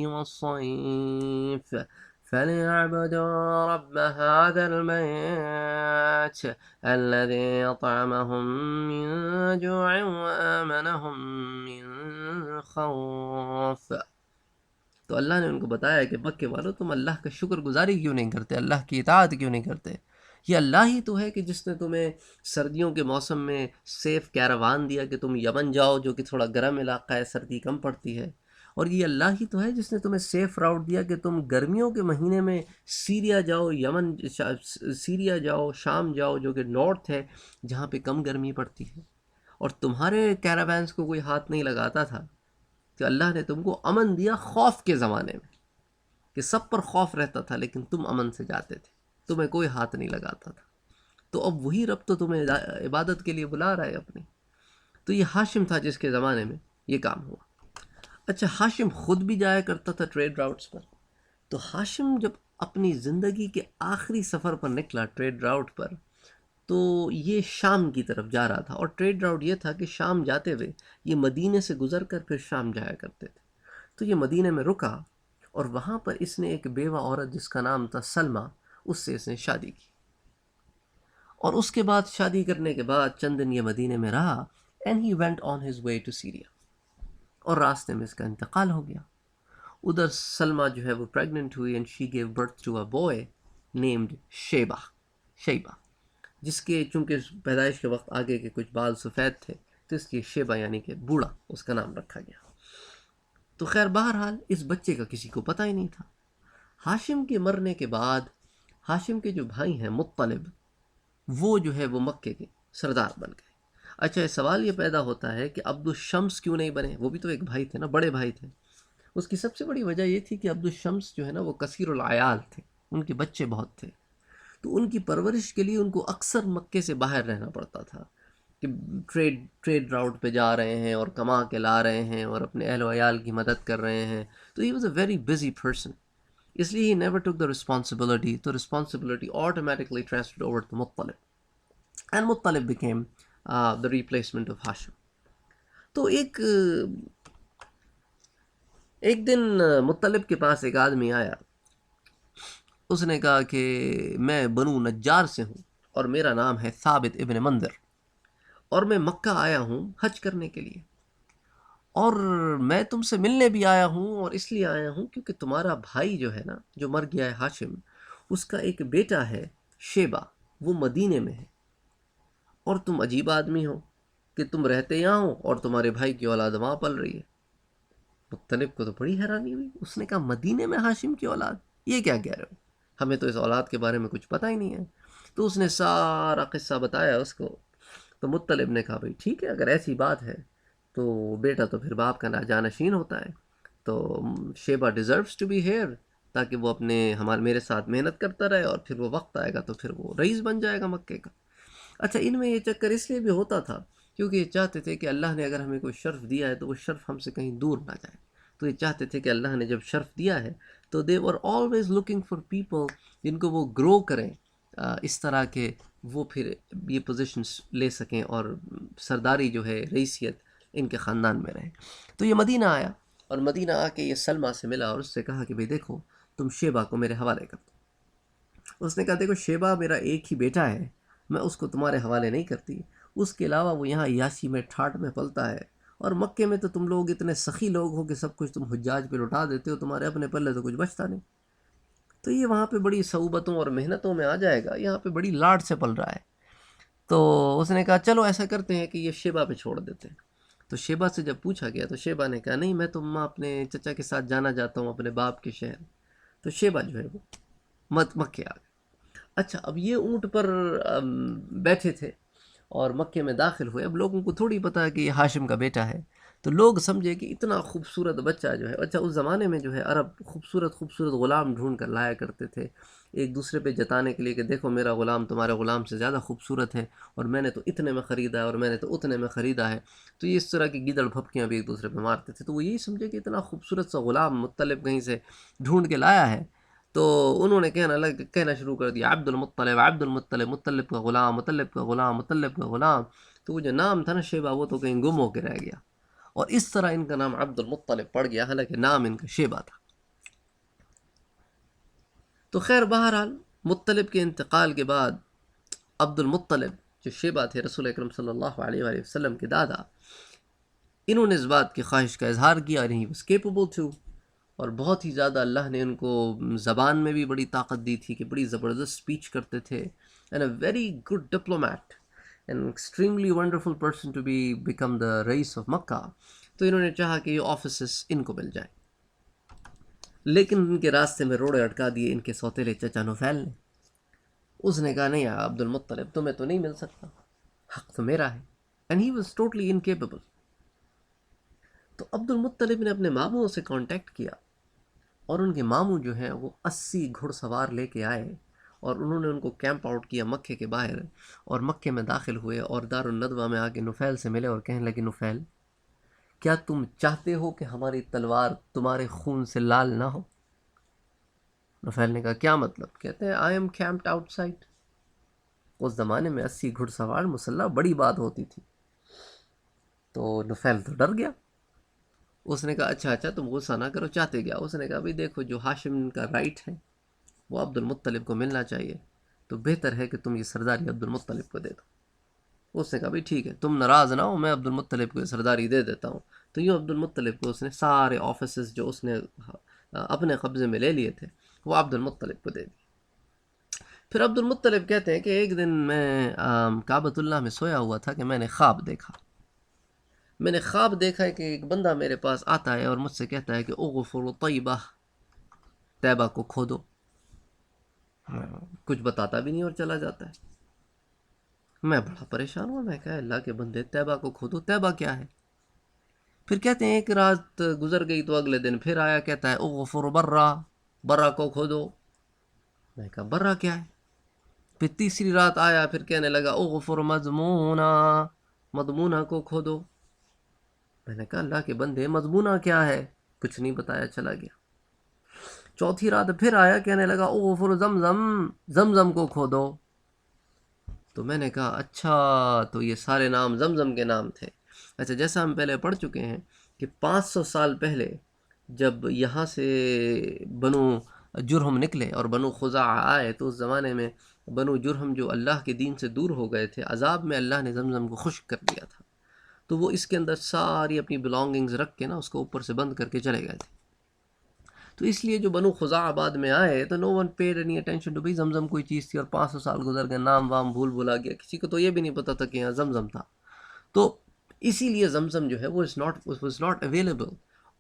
والصيف فليعبدوا رب هذا البيت الذي أطعمهم من جوع وآمنهم من خوف. تو اللہ نے ان کو بتایا کہ مکے والو تم اللہ کا شکر گزاری کیوں نہیں کرتے، اللہ کی اطاعت کیوں نہیں کرتے. یہ اللہ ہی تو ہے کہ جس نے تمہیں سردیوں کے موسم میں سیف کیراوان دیا کہ تم یمن جاؤ جو کہ تھوڑا گرم علاقہ ہے، سردی کم پڑتی ہے. اور یہ اللہ ہی تو ہے جس نے تمہیں سیف راؤٹ دیا کہ تم گرمیوں کے مہینے میں سیریا جاؤ، سیریا جاؤ، شام جاؤ جو کہ نارتھ ہے جہاں پہ کم گرمی پڑتی ہے. اور تمہارے کیراوانس کو کوئی ہاتھ نہیں لگاتا تھا کہ اللہ نے تم کو امن دیا خوف کے زمانے میں کہ سب پر خوف رہتا تھا لیکن تم امن سے جاتے تھے، تمہیں کوئی ہاتھ نہیں لگاتا تھا. تو اب وہی رب تو تمہیں عبادت کے لیے بلا رہا ہے اپنی. تو یہ ہاشم تھا جس کے زمانے میں یہ کام ہوا. اچھا، ہاشم خود بھی جایا کرتا تھا ٹریڈ راؤٹس پر. تو ہاشم جب اپنی زندگی کے آخری سفر پر نکلا ٹریڈ راؤٹ پر تو یہ شام کی طرف جا رہا تھا. اور ٹریڈ راؤٹ یہ تھا کہ شام جاتے ہوئے یہ مدینے سے گزر کر پھر شام جایا کرتے تھے. تو یہ مدینے میں رکا اور وہاں پر اس نے ایک بیوہ عورت جس کا نام تھا سلمہ، اس سے اس نے شادی کی. اور اس کے بعد شادی کرنے کے بعد چند دن یہ مدینے میں رہا and he went on his way to Syria. اور راستے میں اس کا انتقال ہو گیا. ادھر سلمہ جو ہے وہ پریگننٹ ہوئی and she gave birth to a boy named Shiba جس کے چونکہ پیدائش کے وقت آگے کے کچھ بال سفید تھے تو اس کی شیبہ یعنی کہ بوڑھا اس کا نام رکھا گیا. تو خیر بہرحال اس بچے کا کسی کو پتہ ہی نہیں تھا. ہاشم کے مرنے کے بعد ہاشم کے جو بھائی ہیں مطلب، وہ جو ہے وہ مکے کے سردار بن گئے. اچھا، سوال یہ پیدا ہوتا ہے کہ عبد الشمس کیوں نہیں بنے؟ وہ بھی تو ایک بھائی تھے نا، بڑے بھائی تھے. اس کی سب سے بڑی وجہ یہ تھی کہ عبد الشمس جو ہے نا وہ کثیر العیال تھے، ان کے بچے بہت تھے. تو ان کی پرورش کے لیے ان کو اکثر مکے سے باہر رہنا پڑتا تھا کہ ٹریڈ راؤٹ پہ جا رہے ہیں اور کما کے لا رہے ہیں اور اپنے اہل و عیال کی مدد کر رہے ہیں. تو he was a very busy person, اس لیے he never took the responsibility. تو responsibility automatically transferred over to مطلب اینڈ مطلب became the replacement of Hashim. تو ایک دن مطلب کے پاس ایک آدمی آیا. اس نے کہا کہ میں بنو نجار سے ہوں اور میرا نام ہے ثابت ابن منذر اور میں مکہ آیا ہوں حج کرنے کے لیے، اور میں تم سے ملنے بھی آیا ہوں. اور اس لیے آیا ہوں کیونکہ تمہارا بھائی جو ہے نا جو مر گیا ہے ہاشم، اس کا ایک بیٹا ہے شیبہ، وہ مدینے میں ہے. اور تم عجیب آدمی ہو کہ تم رہتے یہاں ہو اور تمہارے بھائی کی اولاد وہاں پل رہی ہے. مطلب کو تو بڑی حیرانی ہوئی. اس نے کہا مدینے میں ہاشم کی اولاد؟ یہ کیا کہہ رہے ہو؟ ہمیں تو اس اولاد کے بارے میں کچھ پتہ ہی نہیں ہے. تو اس نے سارا قصہ بتایا اس کو. تو مطلب نے کہا بھائی ٹھیک ہے، اگر ایسی بات ہے تو بیٹا تو پھر باپ کا جانشین ہوتا ہے، تو Sheeba deserves to be here تاکہ وہ میرے ساتھ محنت کرتا رہے اور پھر وہ وقت آئے گا تو پھر وہ رئیس بن جائے گا مکے کا. اچھا، ان میں یہ چکر اس لیے بھی ہوتا تھا کیونکہ یہ چاہتے تھے کہ اللہ نے اگر ہمیں کوئی شرف دیا ہے تو وہ شرف ہم سے کہیں دور نہ جائے. تو یہ چاہتے تھے کہ اللہ نے جب شرف دیا ہے تو دے were always looking for people جن کو وہ گرو کریں اس طرح کہ وہ پھر یہ پوزیشنز لے سکیں اور سرداری جو ہے رئیسیت ان کے خاندان میں رہے. تو یہ مدینہ آیا اور مدینہ آ کے یہ سلمہ سے ملا اور اس سے کہا کہ بھئی دیکھو تم شیبہ کو میرے حوالے کر دو. اس نے کہا دیکھو شیبہ میرا ایک ہی بیٹا ہے، میں اس کو تمہارے حوالے نہیں کرتی. اس کے علاوہ وہ یہاں یاسی میں ٹھاٹ میں پلتا ہے، اور مکے میں تو تم لوگ اتنے سخی لوگ ہو کہ سب کچھ تم حجاج پہ لٹا دیتے ہو، تمہارے اپنے پلے تو کچھ بچتا نہیں. تو یہ وہاں پہ بڑی صعوبتوں اور محنتوں میں آ جائے گا، یہاں پہ بڑی لاڈ سے پل رہا ہے. تو اس نے کہا چلو ایسا کرتے ہیں کہ یہ شیبہ پہ چھوڑ دیتے ہیں. تو شیبہ سے جب پوچھا گیا تو شیبہ نے کہا نہیں، میں تو اپنے چچا کے ساتھ جانا چاہتا ہوں اپنے باپ کے شہر. تو شیبہ جو ہے وہ مکے آ گئے. اچھا، اب یہ اونٹ پر بیٹھے تھے اور مکے میں داخل ہوئے. اب لوگوں کو تھوڑی پتہ ہے کہ یہ ہاشم کا بیٹا ہے. تو لوگ سمجھے کہ اتنا خوبصورت بچہ جو ہے، اچھا اس زمانے میں جو ہے عرب خوبصورت خوبصورت غلام ڈھونڈ کر لایا کرتے تھے ایک دوسرے پہ جتانے کے لیے کہ دیکھو میرا غلام تمہارے غلام سے زیادہ خوبصورت ہے، اور میں نے تو اتنے میں خریدا ہے، اور میں نے تو اتنے میں خریدا ہے. تو یہ اس طرح کی گیدڑ پھپکیاں بھی ایک دوسرے پہ مارتے تھے. تو وہ یہی سمجھے کہ اتنا خوبصورت سا غلام مطلب کہیں سے ڈھونڈ کے لایا ہے. تو انہوں نے کہنا شروع کر دیا عبد المطلب عبد المطلب، مطلب کا غلام، مطلب کا غلام، مطلب کا غلام. تو وہ جو نام تھا نا شیبہ، وہ تو کہیں گم ہو کے رہ گیا، اور اس طرح ان کا نام عبد المطلب پڑ گیا، حالانکہ نام ان کا شیبہ تھا. تو خیر بہرحال مطلب کے انتقال کے بعد عبد المطلب جو شیبہ تھے رسول اکرم صلی اللہ علیہ وآلہ وسلم کے دادا، انہوں نے اس بات کی خواہش کا اظہار کیا، اور ہی واز کیپیبل ٹو، اور بہت ہی زیادہ اللہ نے ان کو زبان میں بھی بڑی طاقت دی تھی کہ بڑی زبردست سپیچ کرتے تھے، and a very good diplomat and extremely wonderful person to be become the رئیس آف مکہ. تو انہوں نے چاہا کہ یہ آفیسز ان کو مل جائیں، لیکن ان کے راستے میں روڑے اٹکا دیے ان کے سوتیلے چچا نفیل نے. اس نے کہا نہیں عبد المطلب تمہیں تو نہیں مل سکتا، حق تو میرا ہے. And he was totally incapable. تو عبد المطلب نے اپنے ماموں سے کانٹیکٹ کیا، اور ان کے ماموں جو ہیں وہ 80 گھڑ سوار لے کے آئے، اور انہوں نے ان کو کیمپ آؤٹ کیا مکے کے باہر، اور مکے میں داخل ہوئے اور دار الندوہ میں آ کے نفیل سے ملے اور کہنے لگے نفیل کیا تم چاہتے ہو کہ ہماری تلوار تمہارے خون سے لال نہ ہو؟ نفیل نے کہا کیا مطلب؟ کہتے ہیں آئی ایم کیمپڈ آؤٹ سائڈ. اس زمانے میں 80 گھڑ سوار مسلح بڑی بات ہوتی تھی. تو نفیل تو ڈر گیا. اس نے کہا اچھا تم غصہ نہ کرو، چاہتے کیا؟ اس نے کہا بھائی دیکھو جو ہاشم کا رائٹ ہے وہ عبد المطلب کو ملنا چاہیے، تو بہتر ہے کہ تم یہ سرداری عبد المطلب کو دے دو. اس نے کہا بھائی ٹھیک ہے، تم ناراض نہ ہو، میں عبد المطلب کو یہ سرداری دے دیتا ہوں. تو یوں عبد المطلب کو اس نے سارے آفیسز جو اس نے اپنے قبضے میں لے لیے تھے وہ عبد المطلب کو دے دی. پھر عبد المطلب کہتے ہیں کہ ایک دن میں کعبۃ اللہ میں سویا ہوا تھا کہ میں نے خواب دیکھا ہے کہ ایک بندہ میرے پاس آتا ہے اور مجھ سے کہتا ہے کہ اغفر طیبہ، طیبہ کو کھودو. کچھ بتاتا بھی نہیں اور چلا جاتا ہے. میں بڑا پریشان ہوا، میں کہا اللہ کے بندے طیبہ کو کھودو، طیبہ کیا ہے؟ پھر کہتے ہیں ایک رات گزر گئی تو اگلے دن پھر آیا، کہتا ہے اغفر برہ کو کھودو. میں کہا برہ کیا ہے؟ پھر تیسری رات آیا، پھر کہنے لگا اغفر مضمونہ کو کھودو. میں نے کہا اللہ کے بندے مضمونہ کیا ہے؟ کچھ نہیں بتایا، چلا گیا. چوتھی رات پھر آیا، کہنے لگا اغفر زمزم کو کھودو. تو میں نے کہا اچھا تو یہ سارے نام زمزم کے نام تھے. اچھا جیسا ہم پہلے پڑھ چکے ہیں کہ 500 سال پہلے جب یہاں سے بنو جرہم نکلے اور بنو خزاعہ آئے، تو اس زمانے میں بنو جرہم جو اللہ کے دین سے دور ہو گئے تھے، عذاب میں اللہ نے زمزم کو خشک کر دیا تھا. تو وہ اس کے اندر ساری اپنی بلانگنگز رکھ کے نا اس کو اوپر سے بند کر کے چلے گئے تھے. تو اس لیے جو بنو خزاعہ بعد میں آئے تو no one paid any attention to, بھائی زمزم کوئی چیز تھی اور 500 سال گزر گئے، نام وام بھولا گیا، کسی کو تو یہ بھی نہیں پتا تھا کہ یہاں زمزم تھا. تو اسی لیے زمزم جو ہے وہ was not available.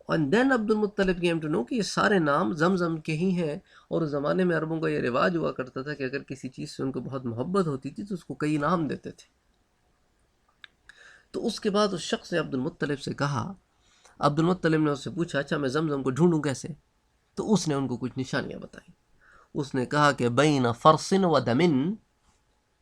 And then Abdul Muttalib came to know کہ یہ سارے نام زمزم کے ہی ہیں، اور اس زمانے میں عربوں کا یہ رواج ہوا کرتا تھا کہ اگر کسی چیز سے ان کو بہت محبت ہوتی تھی تو اس کو کئی نام دیتے تھے. تو اس کے بعد اس شخص نے عبد المطلب سے کہا، عبد المطلب نے اس سے پوچھا اچھا میں زمزم کو ڈھونڈوں کیسے؟ تو اس نے ان کو کچھ نشانیاں بتائیں. اس نے کہا کہ بین فرس و دمن،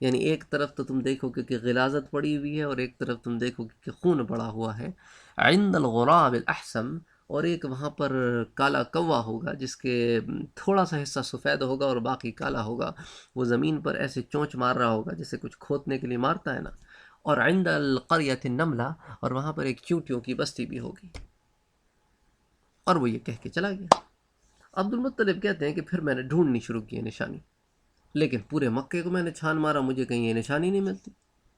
یعنی ایک طرف تو تم دیکھو کہ غلاظت پڑی ہوئی ہے، اور ایک طرف تم دیکھو کہ خون پڑا ہوا ہے. عند الغراب الاحسم، اور ایک وہاں پر کالا کوا ہوگا جس کے تھوڑا سا حصہ سفید ہوگا اور باقی کالا ہوگا، وہ زمین پر ایسے چونچ مار رہا ہوگا جیسے کچھ کھودنے کے لیے مارتا ہے نا. اور عند القریۃ النملہ، اور وہاں پر ایک چونٹیوں کی بستی بھی ہوگی. اور وہ یہ کہہ کے چلا گیا. عبد المطلب کہتے ہیں کہ پھر میں نے ڈھونڈنی شروع کی نشانی، لیکن پورے مکے کو میں نے چھان مارا، مجھے کہیں یہ نشانی نہیں ملتی.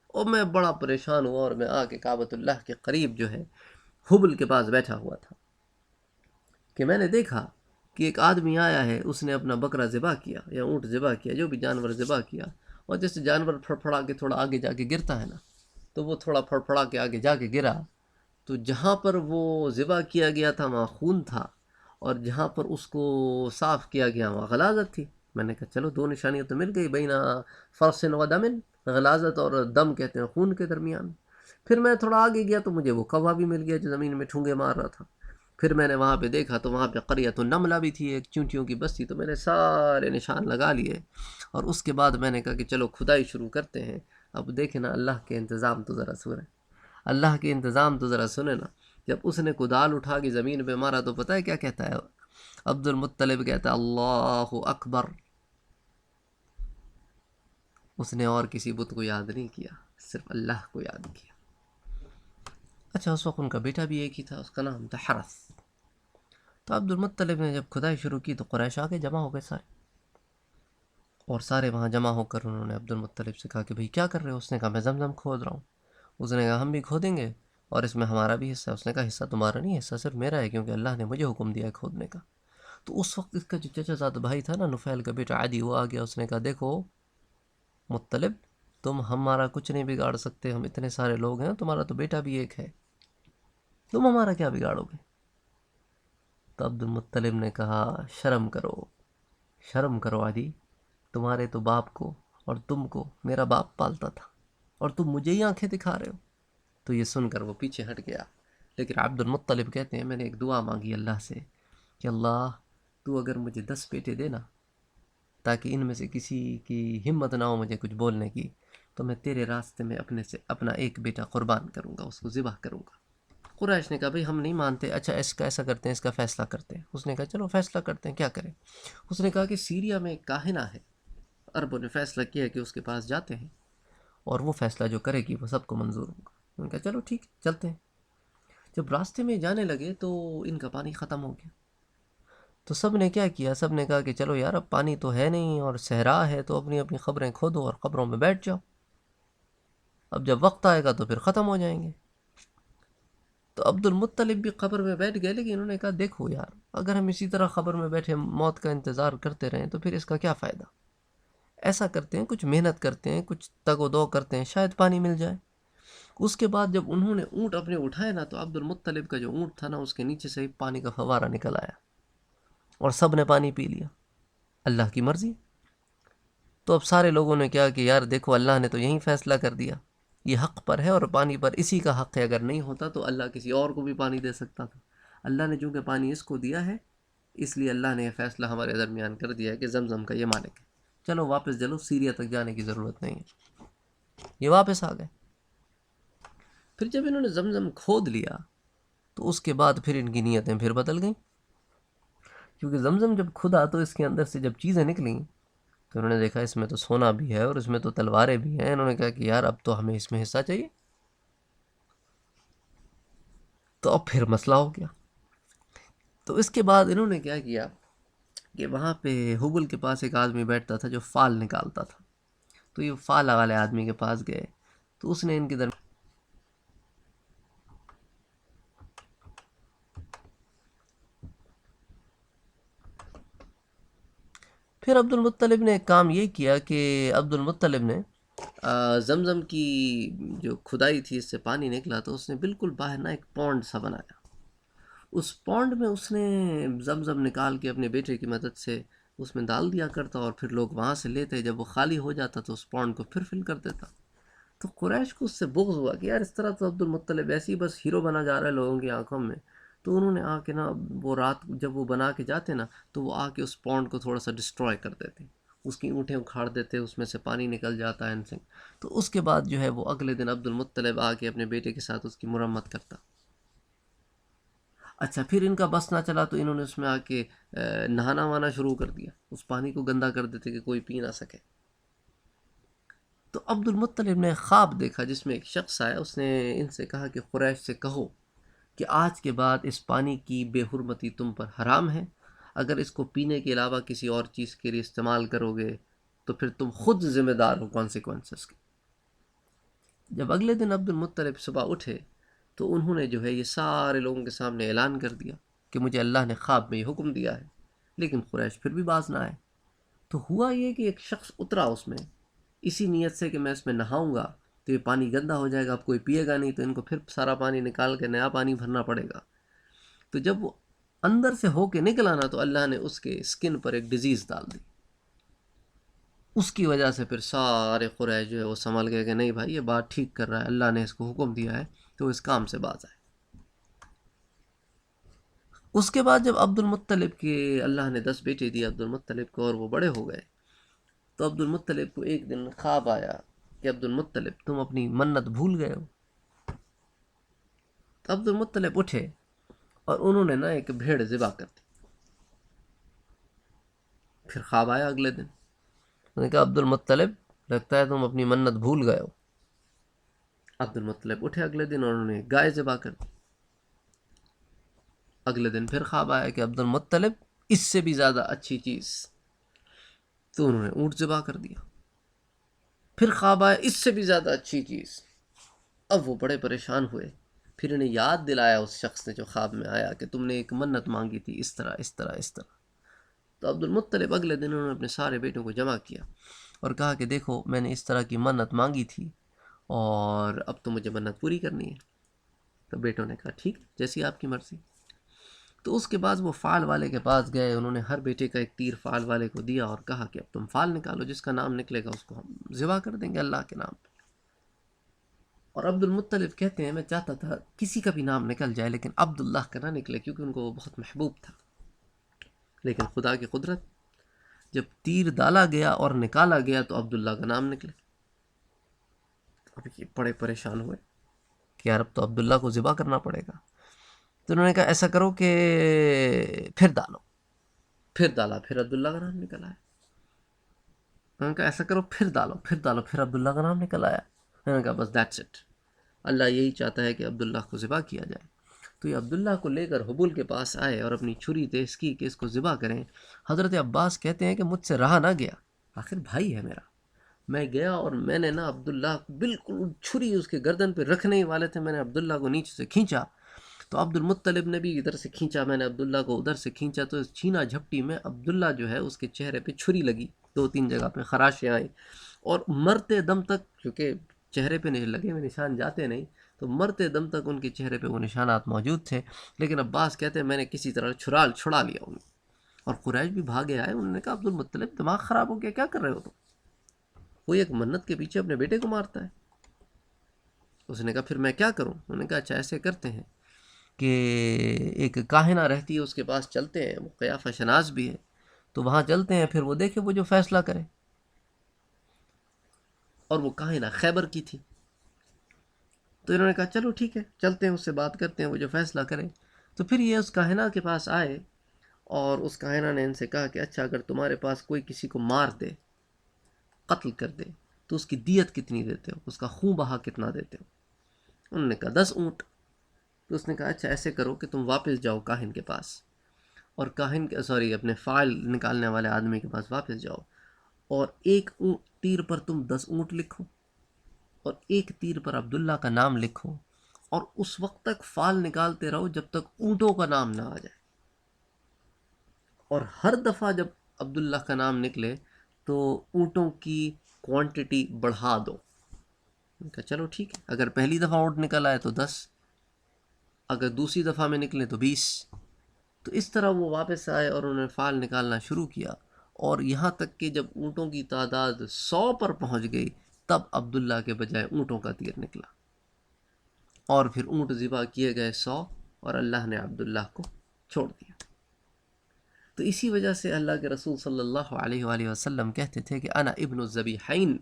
اور میں بڑا پریشان ہوا، اور میں آ کے کعبۃ اللہ کے قریب جو ہے حبل کے پاس بیٹھا ہوا تھا کہ میں نے دیکھا کہ ایک آدمی آیا ہے، اس نے اپنا بکرا ذبح کیا یا اونٹ ذبح کیا، جو بھی جانور ذبح کیا، اور جیسے جانور پھڑپھڑا کے تھوڑا آگے جا کے گرتا ہے نا، تو وہ تھوڑا پھڑپھڑا کے آگے جا کے گرا. تو جہاں پر وہ ذبح کیا گیا تھا وہاں خون تھا، اور جہاں پر اس کو صاف کیا گیا وہاں غلاظت تھی. میں نے کہا چلو دو نشانیاں تو مل گئی، بین فرس و دمن، غلاظت اور دم کہتے ہیں خون کے درمیان. پھر میں تھوڑا آگے گیا تو مجھے وہ کوا بھی مل گیا جو زمین میں ٹھونگے مار رہا تھا. پھر میں نے وہاں پہ دیکھا تو وہاں پہ قریۃ النملہ بھی تھی، ایک چونٹیوں کی بستی. تو میں نے سارے نشان لگا لیے اور اس کے بعد میں نے کہا کہ چلو کھدائی شروع کرتے ہیں. اب دیکھیں نا اللہ کے انتظام تو ذرا سنیں، اللہ کے انتظام تو ذرا سنیں نا. جب اس نے کدال اٹھا کے زمین پہ مارا تو پتہ ہے کیا کہتا ہے عبد المطلب؟ کہتا ہے اللہ اکبر. اس نے اور کسی بت کو یاد نہیں کیا، صرف اللہ کو یاد کیا. اچھا اس وقت ان کا بیٹا بھی ایک ہی تھا، اس کا نام تھا حرث. تو عبد المطلب نے جب کھدائی شروع کی تو قریش آگے جمع ہو گئے سارے، اور سارے وہاں جمع ہو کر انہوں نے عبد المطلب سے کہا کہ بھئی کیا کر رہے ہو؟ اس نے کہا میں زمزم کھود رہا ہوں. اس نے کہا ہم بھی کھودیں گے اور اس میں ہمارا بھی حصہ ہے. اس نے کہا حصہ تمہارا نہیں، حصہ صرف میرا ہے کیونکہ اللہ نے مجھے حکم دیا ہے کھودنے کا. تو اس وقت اس کا جو چچا زاد بھائی تھا نا، نفیل کا بیٹا عدی، وہ آ گیا. اس نے کہا دیکھو مطلب، تم ہمارا کچھ نہیں بگاڑ سکتے، ہم اتنے سارے لوگ ہیں، تمہارا تو بیٹا بھی ایک ہے، تم ہمارا کیا بگاڑو گے؟ تو عبد المطلب نے کہا شرم کرو، شرم کرو عدی، تمہارے تو باپ کو اور تم کو میرا باپ پالتا تھا اور تم مجھے ہی آنکھیں دکھا رہے ہو. تو یہ سن کر وہ پیچھے ہٹ گیا. لیکن عبد المطلب کہتے ہیں میں نے ایک دعا مانگی اللہ سے کہ اللہ تو اگر مجھے 10 بیٹے دینا تاکہ ان میں سے کسی کی ہمت نہ ہو مجھے کچھ بولنے کی، تو میں تیرے راستے میں اپنے سے اپنا ایک بیٹا قربان کروں گا، اس کو ذبح کروں گا. قریش نے کہا بھئی ہم نہیں مانتے. اچھا اس کا ایسا کرتے ہیں، اس کا فیصلہ کرتے ہیں. اس نے کہا چلو فیصلہ کرتے ہیں، کیا کریں؟ اس نے کہا کہ سیریا میں ایک کاہنہ ہے، عربوں نے فیصلہ کیا کہ اس کے پاس جاتے ہیں اور وہ فیصلہ جو کرے گی وہ سب کو منظور ہوگا. انہوں نے کہا چلو ٹھیک چلتے ہیں. جب راستے میں جانے لگے تو ان کا پانی ختم ہو گیا. تو سب نے کیا کیا؟ سب نے کہا کہ چلو یار اب پانی تو ہے نہیں اور صحرا ہے، تو اپنی اپنی قبریں کھودو اور قبروں میں بیٹھ جاؤ، اب جب وقت آئے گا تو پھر ختم ہو جائیں گے. تو عبد المطلب بھی قبر میں بیٹھ گئے، لیکن انہوں نے کہا دیکھو یار اگر ہم اسی طرح قبر میں بیٹھے موت کا انتظار کرتے رہیں تو پھر اس کا کیا فائدہ؟ ایسا کرتے ہیں کچھ محنت کرتے ہیں، کچھ تگ و دو کرتے ہیں، شاید پانی مل جائے. اس کے بعد جب انہوں نے اونٹ اپنے اٹھائے نا، تو عبد المطلب کا جو اونٹ تھا نا، اس کے نیچے سے پانی کا فوارہ نکل آیا اور سب نے پانی پی لیا. اللہ کی مرضی. تو اب سارے لوگوں نے کیا کہ یار دیکھو اللہ نے تو یہی فیصلہ کر دیا، یہ حق پر ہے اور پانی پر اسی کا حق ہے، اگر نہیں ہوتا تو اللہ کسی اور کو بھی پانی دے سکتا تھا. اللہ نے چونکہ پانی اس کو دیا ہے اس لیے اللہ نے یہ فیصلہ ہمارے درمیان کر دیا ہے کہ زمزم کا یہ مالک ہے. چلو واپس چلو، سیریا تک جانے کی ضرورت نہیں ہے. یہ واپس آ گئے. پھر جب انہوں نے زمزم کھود لیا تو اس کے بعد پھر ان کی نیتیں پھر بدل گئیں، کیونکہ زمزم جب کھدا تو اس کے اندر سے جب چیزیں نکلیں تو انہوں نے دیکھا اس میں تو سونا بھی ہے اور اس میں تو تلواریں بھی ہیں. انہوں نے کہا کہ یار اب تو ہمیں اس میں حصہ چاہیے. تو اب پھر مسئلہ ہو گیا. تو اس کے بعد انہوں نے کیا کیا کہ وہاں پہ حبل کے پاس ایک آدمی بیٹھتا تھا جو فال نکالتا تھا. تو یہ فال والے آدمی کے پاس گئے تو اس نے ان کے درمیان پھر عبد المطلب نے ایک کام یہ کیا کہ عبد المطلب نے زمزم کی جو کھدائی تھی اس سے پانی نکلا تو اس نے بالکل باہر نہ ایک پونڈ سا بنایا. اس پونڈ میں اس نے زمزم نکال کے اپنے بیٹے کی مدد سے اس میں ڈال دیا کرتا اور پھر لوگ وہاں سے لیتے. جب وہ خالی ہو جاتا تو اس پونڈ کو پھر فل کر دیتا. تو قریش کو اس سے بغض ہوا کہ یار اس طرح تو عبد المطلب ایسے ہی بس ہیرو بنا جا رہا ہے لوگوں کی آنکھوں میں. تو انہوں نے آ کے نا وہ رات جب وہ بنا کے جاتے نا تو وہ آ کے اس پونڈ کو تھوڑا سا ڈسٹروائے کر دیتے، اس کی اونٹیں اکھاڑ دیتے، اس میں سے پانی نکل جاتا ہے. تو اس کے بعد جو ہے وہ اگلے دن عبد المطلب آ کے اپنے بیٹے کے ساتھ اس کی مرمت کرتا. اچھا پھر ان کا بس نہ چلا تو انہوں نے اس میں آ کے نہانا وانا شروع کر دیا، اس پانی کو گندا کر دیتے کہ کوئی پی نہ سکے. تو عبد المطلب نے خواب دیکھا جس میں ایک شخص آیا، اس نے ان سے کہا کہ قریش سے کہو کہ آج کے بعد اس پانی کی بے حرمتی تم پر حرام ہے، اگر اس کو پینے کے علاوہ کسی اور چیز کے لیے استعمال کرو گے تو پھر تم خود ذمہ دار ہو کانسیکوینسز کے. جب اگلے دن عبد المطلب صبح اٹھے تو انہوں نے جو ہے یہ سارے لوگوں کے سامنے اعلان کر دیا کہ مجھے اللہ نے خواب میں یہ حکم دیا ہے. لیکن قریش پھر بھی باز نہ آئے. تو ہوا یہ کہ ایک شخص اترا اس میں اسی نیت سے کہ میں اس میں نہاؤں گا تو یہ پانی گندا ہو جائے گا، اب کوئی پیے گا نہیں تو ان کو پھر سارا پانی نکال کے نیا پانی بھرنا پڑے گا. تو جب وہ اندر سے ہو کے نکلا نا تو اللہ نے اس کے اسکن پر ایک ڈیزیز ڈال دی. اس کی وجہ سے پھر سارے قریش جو ہے وہ سنبھل گئے کہ نہیں بھائی یہ بات ٹھیک کر رہا ہے، اللہ نے اس کو حکم دیا ہے تو اس کام سے باز آئے۔ اس کے بعد جب عبد المطلب کے اللہ نے 10 بیٹے دیے عبد المطلب کو اور وہ بڑے ہو گئے، تو عبد المطلب کو ایک دن خواب آیا کہ عبد المطلب تم اپنی منت بھول گئے ہو۔ تو عبد المطلب اٹھے اور انہوں نے نا ایک بھیڑ ذبح کر دی۔ پھر خواب آیا اگلے دن، انہوں نے کہا عبد المطلب لگتا ہے تم اپنی منت بھول گئے ہو۔ عبد المطلب اٹھے اگلے دن اور انہوں نے گائے ذبح کر دی۔ اگلے دن پھر خواب آیا کہ عبد المطلب اس سے بھی زیادہ اچھی چیز، تو انہوں نے اونٹ ذبح کر دیا۔ پھر خواب آیا اس سے بھی زیادہ اچھی چیز، اب وہ بڑے پریشان ہوئے۔ پھر انہیں یاد دلایا اس شخص نے جو خواب میں آیا کہ تم نے ایک منت مانگی تھی اس طرح اس طرح اس طرح۔ تو عبد المطلب اگلے دن انہوں نے اپنے سارے بیٹوں کو جمع کیا اور کہا کہ دیکھو میں نے اس طرح کی منت مانگی تھی اور اب تو مجھے منت پوری کرنی ہے۔ تو بیٹوں نے کہا ٹھیک جیسی آپ کی مرضی۔ تو اس کے بعد وہ فال والے کے پاس گئے، انہوں نے ہر بیٹے کا ایک تیر فال والے کو دیا اور کہا کہ اب تم فال نکالو، جس کا نام نکلے گا اس کو ہم ذبح کر دیں گے اللہ کے نام پہ۔ اور عبد المطلب کہتے ہیں میں چاہتا تھا کسی کا بھی نام نکل جائے لیکن عبداللہ کا نہ نکلے، کیونکہ ان کو وہ بہت محبوب تھا۔ لیکن خدا کی قدرت، جب تیر ڈالا گیا اور نکالا گیا تو عبداللہ کا نام نکلے۔ اب یہ بڑے پریشان ہوئے کہ یار اب تو عبداللہ کو ذبح کرنا پڑے گا۔ تو انہوں نے کہا ایسا کرو کہ پھر ڈالو۔ پھر ڈالا، پھر عبداللہ کا نام نکل آیا۔ انہوں نے کہا ایسا کرو پھر ڈالو، پھر ڈالو، پھر عبداللہ کا نام نکل آیا۔ انہوں نے کہا بس دیٹس اٹ، اللہ یہی چاہتا ہے کہ عبداللہ کو ذبح کیا جائے۔ تو یہ عبداللہ کو لے کر حبول کے پاس آئے اور اپنی چھری تیز کی کہ اس کو ذبح کریں۔ حضرت عباس کہتے ہیں کہ مجھ سے رہا نہ گیا، آخر بھائی ہے میرا، میں گیا اور میں نے نا عبداللہ بالکل چھری اس کے گردن پہ رکھنے ہی والے تھے، میں نے عبداللہ کو نیچے سے کھینچا تو عبد المطلب نے بھی ادھر سے کھینچا، میں نے عبداللہ کو ادھر سے کھینچا، تو اس چھینا جھپٹی میں عبداللہ جو ہے اس کے چہرے پہ چھری لگی، 2-3 جگہ پہ خراشیں آئیں، اور مرتے دم تک، کیونکہ چہرے پہ لگے ہوئے نشان جاتے نہیں، تو مرتے دم تک ان کے چہرے پہ وہ نشانات موجود تھے۔ لیکن عباس کہتے ہیں میں نے کسی طرح چھڑا لیا انہیں، اور قریش بھی بھاگے آئے۔ انہوں نے کہا عبد المطلب دماغ خراب ہو گیا، کیا کر رہے ہو تم؟ کوئی ایک منت کے پیچھے اپنے بیٹے کو مارتا ہے۔ اس نے کہا پھر میں کیا کروں؟ انہوں نے کہا اچھا ایسے کرتے ہیں کہ ایک کاہنہ رہتی ہے اس کے پاس چلتے ہیں، وہ قیافہ شناس بھی ہے، تو وہاں چلتے ہیں، پھر وہ دیکھے وہ جو فیصلہ کرے۔ اور وہ کاہنہ خیبر کی تھی، تو انہوں نے کہا چلو ٹھیک ہے چلتے ہیں، اس سے بات کرتے ہیں، وہ جو فیصلہ کرے۔ تو پھر یہ اس کاہنہ کے پاس آئے اور اس کاہنہ نے ان سے کہا کہ اچھا اگر تمہارے پاس کوئی کسی کو مار دے، قتل کر دے، تو اس کی دیت کتنی دیتے ہو، اس کا خون بہا کتنا دیتے ہو؟ انہوں نے کہا 10 اونٹ۔ تو اس نے کہا اچھا ایسے کرو کہ تم واپس جاؤ کاہن کے پاس، اور کاہن کے اپنے فائل نکالنے والے آدمی کے پاس واپس جاؤ، اور ایک تیر پر تم 10 اونٹ لکھو اور ایک تیر پر عبداللہ کا نام لکھو، اور اس وقت تک فال نکالتے رہو جب تک اونٹوں کا نام نہ آ جائے، اور ہر دفعہ جب عبداللہ کا نام نکلے تو اونٹوں کی کوانٹٹی بڑھا دو۔ میں نے کہا چلو ٹھیک ہے، اگر پہلی دفعہ اونٹ نکل آئے تو 10، اگر دوسری دفعہ میں نکلے تو 20۔ تو اس طرح وہ واپس آئے اور انہوں نے فال نکالنا شروع کیا، اور یہاں تک کہ جب اونٹوں کی تعداد 100 پر پہنچ گئی تب عبداللہ کے بجائے اونٹوں کا تیر نکلا، اور پھر اونٹ ذبح کیے گئے 100، اور اللہ نے عبداللہ کو چھوڑ دیا۔ تو اسی وجہ سے اللہ کے رسول صلی اللہ علیہ وآلہ وسلم کہتے تھے کہ انا ابن الذبیحین،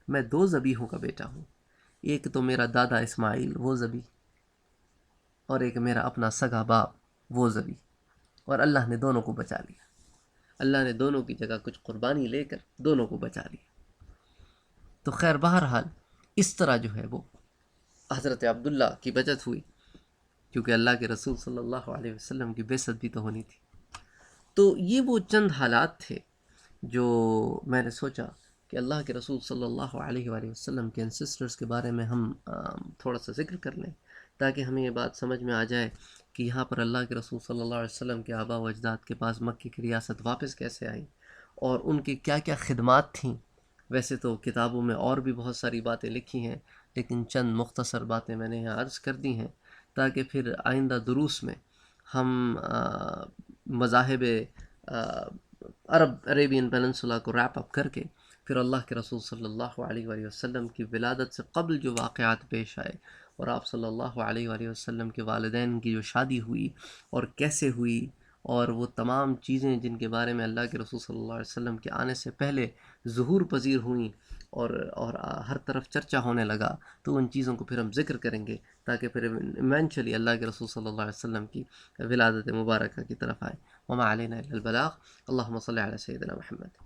میں 2 ذبیحوں کا بیٹا ہوں، ایک تو میرا دادا اسماعیل وہ ذبیح، اور ایک میرا اپنا سگا باپ وہ ذبیح، اور اللہ نے دونوں کو بچا لیا، اللہ نے دونوں کی جگہ کچھ قربانی لے کر دونوں کو بچا لیا۔ تو خیر بہرحال اس طرح جو ہے وہ حضرت عبداللہ کی بچت ہوئی، کیونکہ اللہ کے رسول صلی اللہ علیہ وسلم کی بعثت بھی تو ہونی تھی۔ تو یہ وہ چند حالات تھے جو میں نے سوچا کہ اللہ کے رسول صلی اللہ علیہ وآلہ وسلم کے انسسٹرز کے بارے میں ہم تھوڑا سا ذکر کر لیں، تاکہ ہمیں یہ بات سمجھ میں آ جائے کہ یہاں پر اللہ کے رسول صلی اللہ علیہ وسلم کے آباء و اجداد کے پاس مکہ کی ریاست واپس کیسے آئی، اور ان کی کیا کیا خدمات تھیں۔ ویسے تو کتابوں میں اور بھی بہت ساری باتیں لکھی ہیں، لیکن چند مختصر باتیں میں نے یہاں عرض کر دی ہیں، تاکہ پھر آئندہ دروس میں ہم مذاہب عربین پیننسولا کو ریپ اپ کر کے پھر اللہ کے رسول صلی اللہ علیہ وآلہ وسلم کی ولادت سے قبل جو واقعات پیش آئے، اور آپ صلی اللہ علیہ وآلہ وسلم کے والدین کی جو شادی ہوئی اور کیسے ہوئی، اور وہ تمام چیزیں جن کے بارے میں اللہ کے رسول صلی اللہ علیہ وسلم کے آنے سے پہلے ظہور پذیر ہوئیں اور ہر طرف چرچا ہونے لگا، تو ان چیزوں کو پھر ہم ذکر کریں گے تاکہ پھر ایونچولی اللہ کے رسول صلی اللہ علیہ وسلم کی ولادت مبارکہ کی طرف آئے۔ وما علینا الا البلاغ۔ اللہم صلی علی سیدنا محمد۔